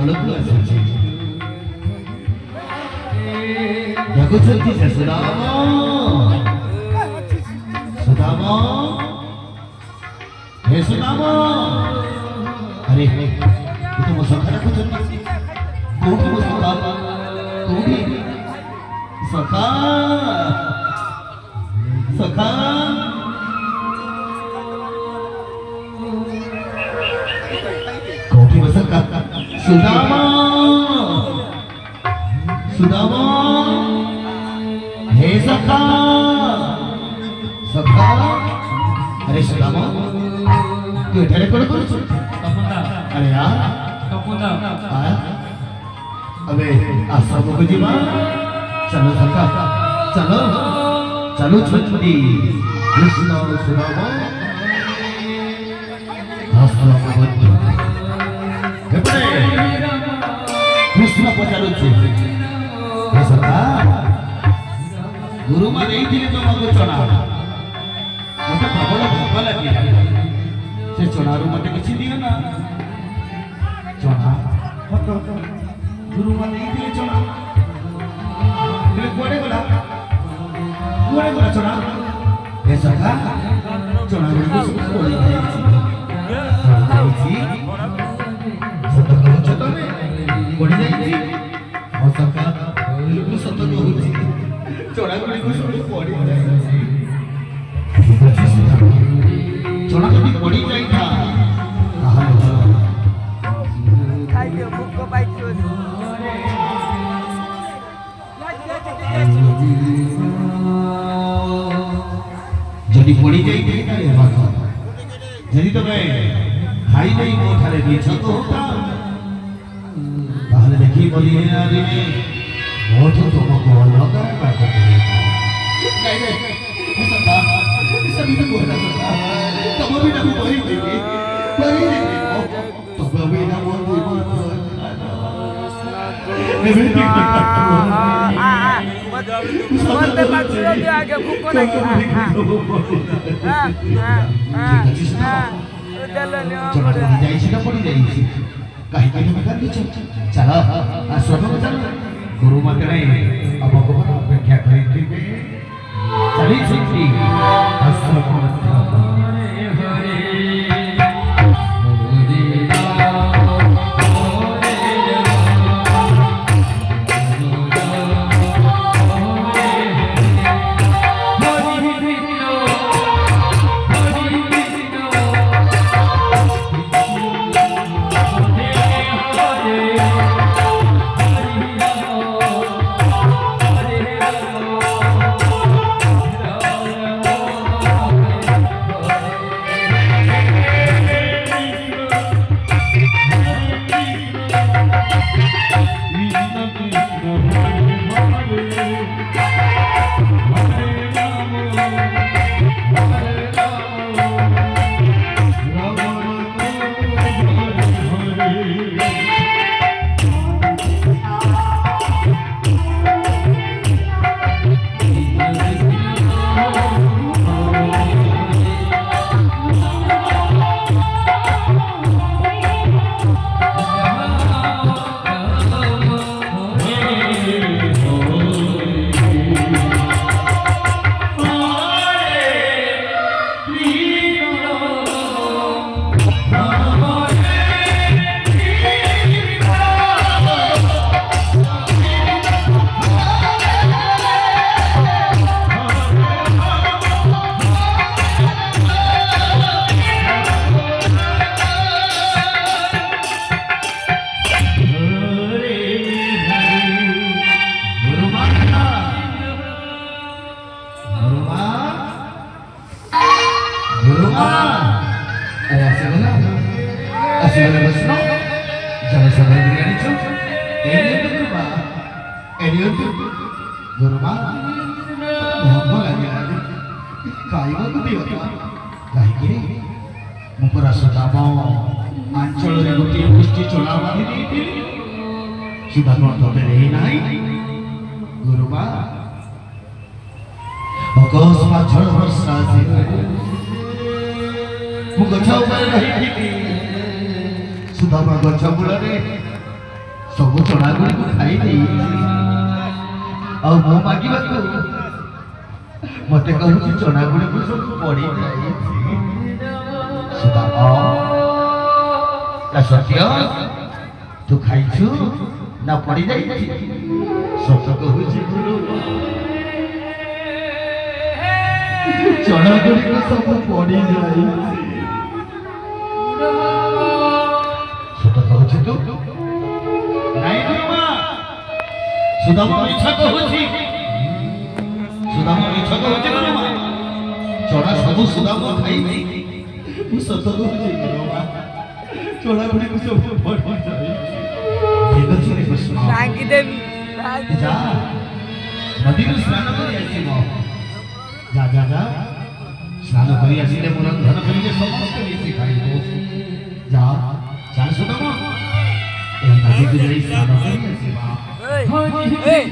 ତଳକୁ ଆସୁଛି ଦେଖୁଛନ୍ତି ସେ ସୁଦାମ ସୁଦାମ हे सुदाम अरे तुम सखा रखुଛନ୍ତି कोठी मो सखा कोठी सखा सखा कोठी मो सखा सुदाम सुदाम हे सखा सखा अरे सुदाम तू एठारे कोण करूଛୁ अरे यार अबे आश्रम को जीवा चलो सखा चलो चलो छुट्टी कृष्ण सुदाम आश्रम को केपरे कृष्ण पचारुଛି हे सखा गुरु मा ଦେଇଥିଲେ ତମକୁ ଚଣା ମତେ ପ୍ରବଳ ଭୋକ ଲାଗିଲା से चढ़ारू मत किसी दियो ना चढ़ा गुरु मान नहीं दिए चढ़ा तेरे कोड़े बोला चढ़ा ऐसा का चढ़ा गुरु को सब कोड़े जाएगी सब तो चढ़ा में कोड़े जाएगी और सब का गुरु सब तो होगी चढ़ा गुरु को सब कोड़े जाएगी चढ़ा कभी पड़ी जाए था खाइए मुख को बाइट हो जदी पड़ी जाए थे ना ये बात जदी तो मैं खाई नहीं वो थारे बीच तो होता बाहर देखी बोली है आदि में वो तो तुमको लगा है बात नहीं सभी तो बोला तब भी ना बोली थी तब भी ना बोली मत बात सुनिए आगे भूख को नहीं चलो जाइए ना पड़ी जाइए कहीं कहीं में कर लीजिए चलो आश्रम में चलो गुरु माते नहीं अब भगवान अपेक्षा करेंगे चली छुट्टी आश्रम में ସବୁ ଚଣା ଗୁଡ଼ିକୁ ଖାଇ ଦେଇଛି ଆଉ ମୋ ମାଗିବାକୁ ମତେ କହୁଛି ଚଣା ଗୁଡ଼ିକୁ ସବୁ ପଡି ଯାଇଛି ସୁଦାମ ନା ସତ୍ୟ ତୁ ଖାଇଛୁ ନା ପଡି ଯାଇଛି ସତ କହୁଛି ଚଣା ଗୁଡ଼ିକ ସବୁ ପଡି ଯାଇଛି ସତ କହୁଛି ତୁ ନାଇଁ ଗୁରୁମା ସୁଦାମ ମିଛ କହୁଛି ସୁଦାମ ମିଛ କହୁଛି ଗୁରୁମା ଚଣା ସବୁ ସୁଦାମ ଖାଇଛି ମୁଁ ସତ କହୁଛି ଗୁରୁମା ଚଣା ଗୁଡ଼ିକୁ ସବୁ ପଡି ଯାଇଛି ଠିକ ଅଛି ରେ କୃଷ୍ଣ ଭାଙ୍ଗି ଦେବି ଯା ନଦୀରୁ ସ୍ନାନ କରି ଆସିବ ଯା ଯା ଯା ସ୍ନାନ କରି ଆସିଲେ ମୁଁ ରନ୍ଧନ କରିଲେ ସମସ୍ତେ ମିଶି ଖାଇବ ଯା ଚାଲ ସୁଦାମ এই নদীতে যাই স্নান করে আসিবা এই